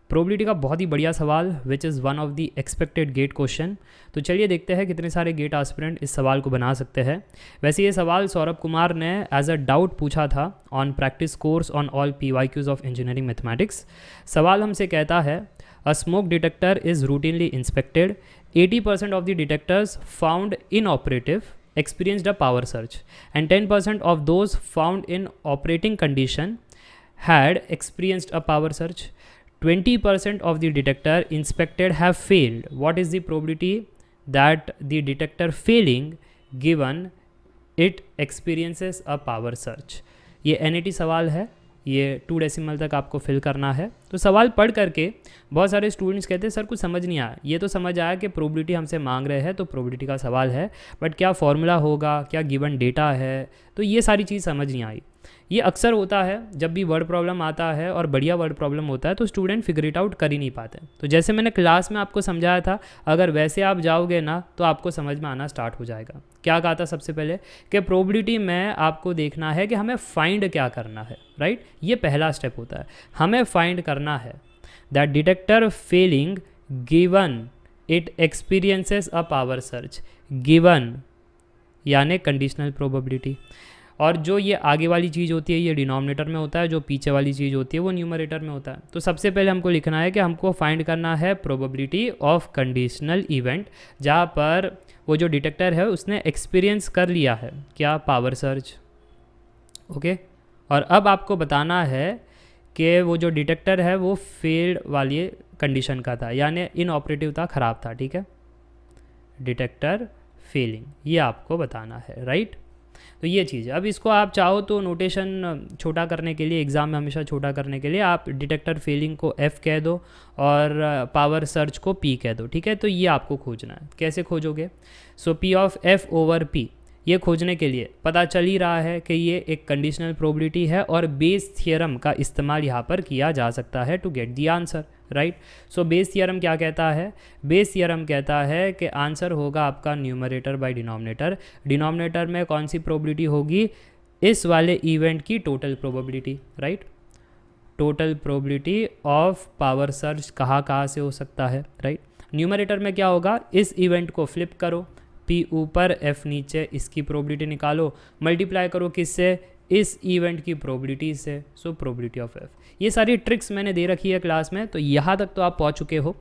Probability का बहुत ही बढ़िया सवाल which is one of the expected GATE question. तो चलिए देखते हैं कितने सारे गेट एस्पिरेंट इस सवाल को बना सकते हैं। वैसे ये सवाल सौरभ कुमार ने एज अ डाउट पूछा था on practice course on all PYQs of engineering mathematics. सवाल हमसे कहता है a smoke detector is routinely inspected, 80% of the detectors found inoperative experienced a power surge and 10% of those found in operating condition had experienced a power surge. 20% of the detector inspected have failed. What is the probability that the detector failing given it experiences a power surge? ये NAT सवाल है, ये 2 decimal तक आपको fill करना है। तो सवाल पढ़ करके बहुत सारे स्टूडेंट्स कहते हैं सर कुछ समझ नहीं आया। ये तो समझ आया कि प्रोबेबिलिटी हमसे मांग रहे हैं तो प्रोबेबिलिटी का सवाल है, बट क्या फॉर्मूला होगा, क्या गिवन डेटा है, तो ये सारी चीज़ समझ नहीं आई। ये अक्सर होता है जब भी वर्ड प्रॉब्लम आता है और बढ़िया वर्ड प्रॉब्लम होता है तो स्टूडेंट फिगर इट आउट कर ही नहीं पाते। तो जैसे मैंने क्लास में आपको समझाया था, अगर वैसे आप जाओगे ना तो आपको समझ में आना स्टार्ट हो जाएगा। क्या कहा था सबसे पहले कि प्रोबेबिलिटी में आपको देखना है कि हमें फाइंड क्या करना है, राइट। ये पहला स्टेप होता है, हमें फाइंड करना है that detector failing given it experiences a power surge, given यानी कंडीशनल प्रोबेबिलिटी। और जो ये आगे वाली चीज़ होती है ये डिनोमिनेटर में होता है, जो पीछे वाली चीज़ होती है वो न्यूमरेटर में होता है। तो सबसे पहले हमको लिखना है कि हमको फाइंड करना है प्रोबेबिलिटी ऑफ कंडीशनल इवेंट, जहाँ पर वो जो डिटेक्टर है उसने एक्सपीरियंस कर लिया है क्या, पावर सर्ज। ओके, और अब आपको बताना है कि वो जो डिटेक्टर है वो फेल्ड वाली कंडीशन का था, यानी इनऑपरेटिव था, ख़राब था, ठीक है। डिटेक्टर फेलिंग ये आपको बताना है, राइट। तो ये चीज़ है। अब इसको आप चाहो तो नोटेशन छोटा करने के लिए, एग्ज़ाम में हमेशा छोटा करने के लिए आप डिटेक्टर फेलिंग को F कह दो और पावर सर्च को P कह दो, ठीक है। तो ये आपको खोजना है। कैसे खोजोगे? सो P of F over P, ये खोजने के लिए पता चल ही रहा है कि ये एक कंडीशनल प्रोबेबिलिटी है और बेस थियरम का इस्तेमाल यहाँ पर किया जा सकता है to get the answer, right. So Bayes theorem क्या कहता है? बेस थियरम कहता है कि आंसर होगा आपका न्यूमरेटर बाय डिनोमिनेटर। डिनोमिनेटर में कौन सी प्रोबेबिलिटी होगी? इस वाले इवेंट की total probability, right. Total probability of power surge कहाँ से हो सकता है, राइट। न्यूमरेटर में क्या होगा? इस इवेंट को फ्लिप करो, P ऊपर F नीचे, इसकी प्रोबेबिलिटी निकालो, मल्टीप्लाई करो किससे? इस इवेंट की प्रोबेबिलिटी से। So probability of F। ये सारी ट्रिक्स मैंने दे रखी है क्लास में, तो यहाँ तक तो आप पहुँच चुके हो,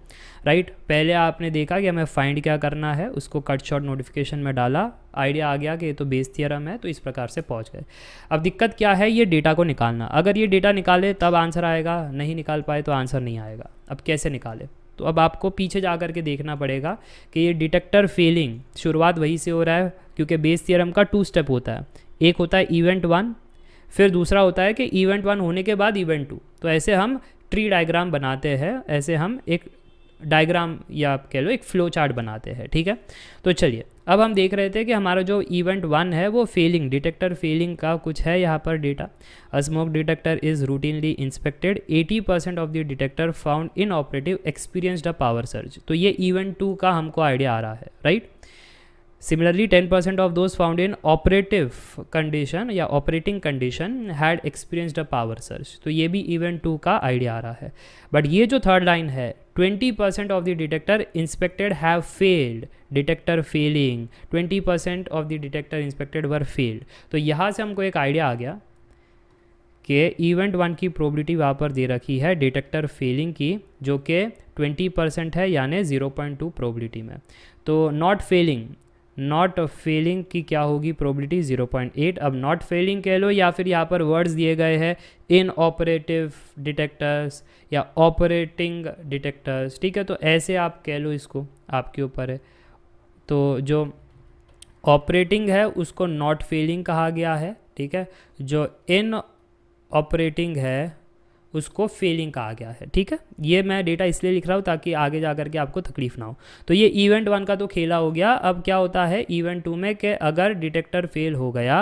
राइट। पहले आपने देखा कि हमें फाइंड क्या करना है, उसको कट शॉर्ट नोटिफिकेशन में डाला, आइडिया आ गया कि ये तो बेस थियरम है, तो इस प्रकार से पहुँच गए। अब दिक्कत क्या है? ये डेटा को निकालना। अगर ये डेटा निकाले तब आंसर आएगा, नहीं निकाल पाए तो आंसर नहीं आएगा। अब कैसे निकाले? तो अब आपको पीछे जा कर के देखना पड़ेगा कि ये डिटेक्टर फेलिंग शुरुआत वहीं से हो रहा है, क्योंकि बेस थियरम का 2 स्टेप होता है। एक होता है इवेंट 1, फिर दूसरा होता है कि इवेंट 1 होने के बाद इवेंट 2। तो ऐसे हम ट्री डायग्राम बनाते हैं, ऐसे हम एक डायग्राम या आप कह लो एक फ्लो चार्ट बनाते हैं, ठीक है। तो चलिए अब हम देख रहे थे कि हमारा जो इवेंट 1 है वो फेलिंग, डिटेक्टर फेलिंग का कुछ है यहाँ पर data. A smoke detector is routinely inspected, 80% of the detector found in operative experienced a power surge. तो ये इवेंट 2 का हमको आइडिया आ रहा है, right. Similarly, 10% of those found in operative condition या operating condition had experienced a power surge. तो ये भी event 2 का आइडिया आ रहा है। बट ये जो थर्ड लाइन है, 20% of the detector inspected have failed, detector failing, 20% of the detector inspected were failed. तो यहाँ से हमको एक आइडिया आ गया कि इवेंट 1 की प्रोबेबिलिटी वहाँ पर दे रखी है डिटेक्टर फेलिंग की, जो कि 20% है, यानी 0.2 प्रोबेबिलिटी में। तो नॉट फेलिंग की क्या होगी प्रोबेबिलिटी? 0.8। अब नॉट फेलिंग कह लो या फिर यहाँ पर वर्ड्स दिए गए हैं इन ऑपरेटिव डिटेक्टर्स या ऑपरेटिंग डिटेक्टर्स, ठीक है। तो ऐसे आप कह लो, इसको आपके ऊपर है। तो जो ऑपरेटिंग है उसको नॉट फेलिंग कहा गया है, ठीक है। जो इन ऑपरेटिंग है उसको फेलिंग कहा गया है, ठीक है। ये मैं डेटा इसलिए लिख रहा हूँ ताकि आगे जा कर के आपको तकलीफ ना हो। तो ये इवेंट 1 का तो खेला हो गया। अब क्या होता है इवेंट 2 में कि अगर डिटेक्टर फेल हो गया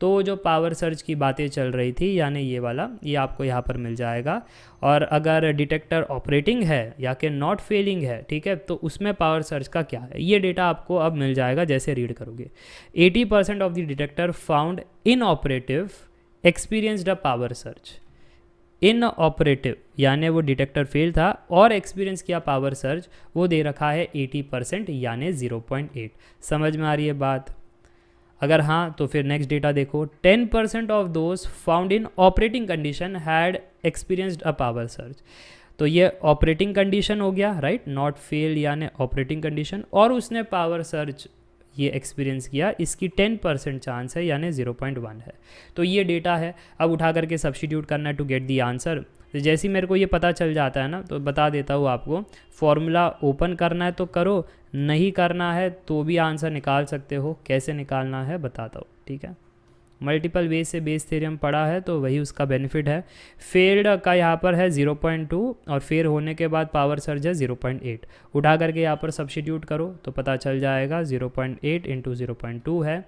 तो जो पावर सर्च की बातें चल रही थी, यानी ये वाला, ये आपको यहाँ पर मिल जाएगा। और अगर डिटेक्टर ऑपरेटिंग है या कि नॉट फेलिंग है, ठीक है, तो उसमें पावर सर्च का क्या है, ये डेटा आपको अब मिल जाएगा जैसे रीड करोगे। 80% of the detector found in operative experienced a power search. In operative यानी वो डिटेक्टर फेल था और एक्सपीरियंस किया पावर सर्ज, वो दे रखा है 80% यानी 0.8। समझ में आ रही है बात? अगर हाँ तो फिर नेक्स्ट डेटा देखो, 10% of those found in operating condition had experienced a power surge. तो ये ऑपरेटिंग कंडीशन हो गया, राइट, नॉट फेल यानी ऑपरेटिंग कंडीशन, और उसने पावर सर्ज ये एक्सपीरियंस किया, इसकी 10% चांस है यानी 0.1 है। तो ये डेटा है, अब उठा करके सब्स्टिट्यूट करना है टू गेट दी आंसर। तो जैसे ही मेरे को ये पता चल जाता है ना, तो बता देता हूँ आपको, फॉर्मूला ओपन करना है तो करो, नहीं करना है तो भी आंसर निकाल सकते हो। कैसे निकालना है बताता हूँ, ठीक है। मल्टीपल वे से बेस थ्योरम पढ़ा है तो वही उसका बेनिफिट है। फेल्ड का यहाँ पर है 0.2 और फेल होने के बाद पावर सर्ज है 0.8। उठा करके यहाँ पर सब्स्टिट्यूट करो तो पता चल जाएगा 0.8 इंटू 0.2 है।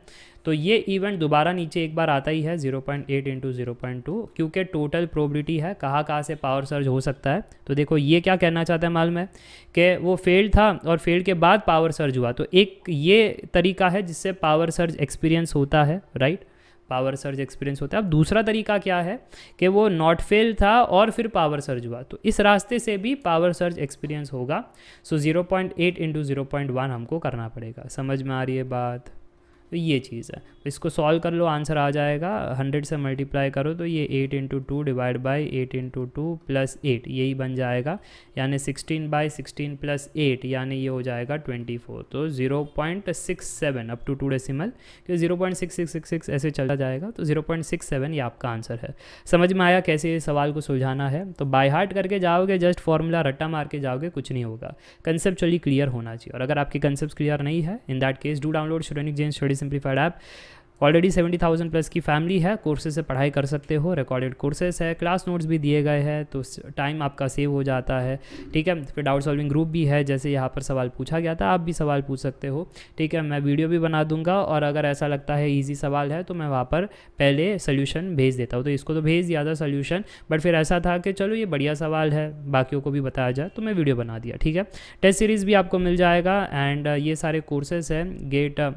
तो ये इवेंट दोबारा नीचे एक बार आता ही है 0.8 इंटू 0.2, क्योंकि टोटल प्रोबेबिलिटी है कहाँ से पावर सर्ज हो सकता है। तो देखो ये क्या कहना चाहता है मालूम है कि वो फेल्ड था और फेल्ड के बाद पावर सर्ज हुआ। तो एक ये तरीका है जिससे पावर सर्ज एक्सपीरियंस होता है, राइट, पावर सर्ज एक्सपीरियंस होता है। अब दूसरा तरीका क्या है कि वो नॉट फेल था और फिर पावर सर्ज हुआ, तो इस रास्ते से भी पावर सर्ज एक्सपीरियंस होगा। सो 0.8 इंटू 0.1 हमको करना पड़ेगा। समझ में आ रही है बात? तो ये चीज़ है, इसको सॉल्व कर लो, आंसर आ जाएगा। 100 से मल्टीप्लाई करो तो ये 8 into 2 divide by 8 into 2 plus 8 यही बन जाएगा, यानी 16/16 प्लस 8 यानी ये हो जाएगा 24। तो 0.67 अप टू 2 डेसिमल, क्योंकि 0.6666 ऐसे चला जाएगा, तो 0.67 ये आपका आंसर है। समझ में आया कैसे इस सवाल को सुलझाना है? तो बाय हार्ट करके जाओगे, जस्ट फॉर्मूला रट्टा मार के जाओगे, कुछ नहीं होगा। कंसेप्चुअली क्लियर होना चाहिए, और अगर आपके कंसेप्ट क्लियर नहीं है, in that case do download Shrenik Jain study simplified app. Already 70,000 plus की फैमिली है, कोर्सेज से पढ़ाई कर सकते हो, रिकॉर्डेड कोर्सेज है, क्लास नोट्स भी दिए गए हैं, तो टाइम आपका सेव हो जाता है, ठीक है। फिर डाउट सॉल्विंग ग्रुप भी है, जैसे यहाँ पर सवाल पूछा गया था, आप भी सवाल पूछ सकते हो, ठीक है। मैं वीडियो भी बना दूंगा, और अगर ऐसा लगता है ईजी सवाल है तो मैं वहाँ पर पहले सोल्यूशन भेज देता हूँ। तो इसको तो भेज दिया था सोल्यूशन, बट फिर ऐसा था कि चलो ये बढ़िया सवाल है, बाकियों को भी बताया जाए, तो मैं वीडियो बना दिया, ठीक है। टेस्ट सीरीज़ भी आपको मिल जाएगा, एंड ये सारे कोर्सेज हैं गेट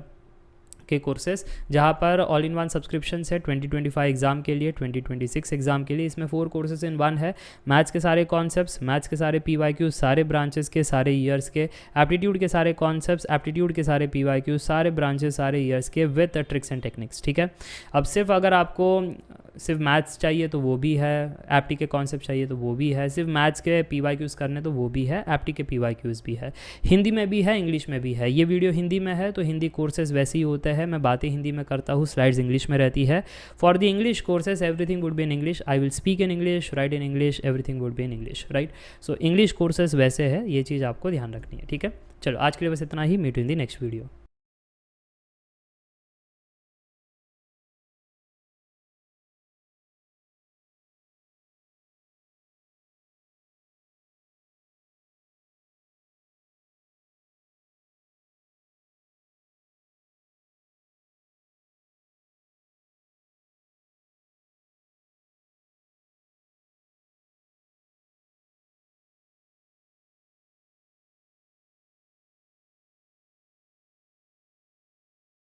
के कोर्सेज, जहाँ पर ऑल इन वन सब्सक्रिप्शन है 2025 एग्ज़ाम के लिए, 2026 एग्ज़ाम के लिए। इसमें 4 कोर्सेज इन 1 है। मैथ्स के सारे कॉन्सेप्ट्स, मैथ्स के सारे PYQ, सारे ब्रांचेस के सारे ईयर्स के, एप्टीट्यूड के सारे कॉन्सेप्ट्स, एप्टीट्यूड के सारे PYQ, सारे ब्रांचेस सारे ईयर्स के, विद ट्रिक्स एंड टेक्निक्स, ठीक है। अब सिर्फ अगर आपको सिर्फ मैथ्स चाहिए तो वो भी है, एप्टी के कॉन्सेप्ट चाहिए तो वो भी है, सिर्फ मैथ्स के PYQs करने तो वो भी है, एप्टी के PYQs भी है, हिंदी में भी है, इंग्लिश में भी है। ये वीडियो हिंदी में है तो हिंदी कोर्सेज वैसे ही होते हैं, मैं बातें हिंदी में करता हूँ, स्लाइड्स इंग्लिश में रहती है। For the English courses everything would be in English, I will speak in English, right in English, everything would be in English, right. So English courses वैसे है, ये चीज़ आपको ध्यान रखनी है, ठीक है। चलो आज के लिए बस इतना ही, meet in the next video.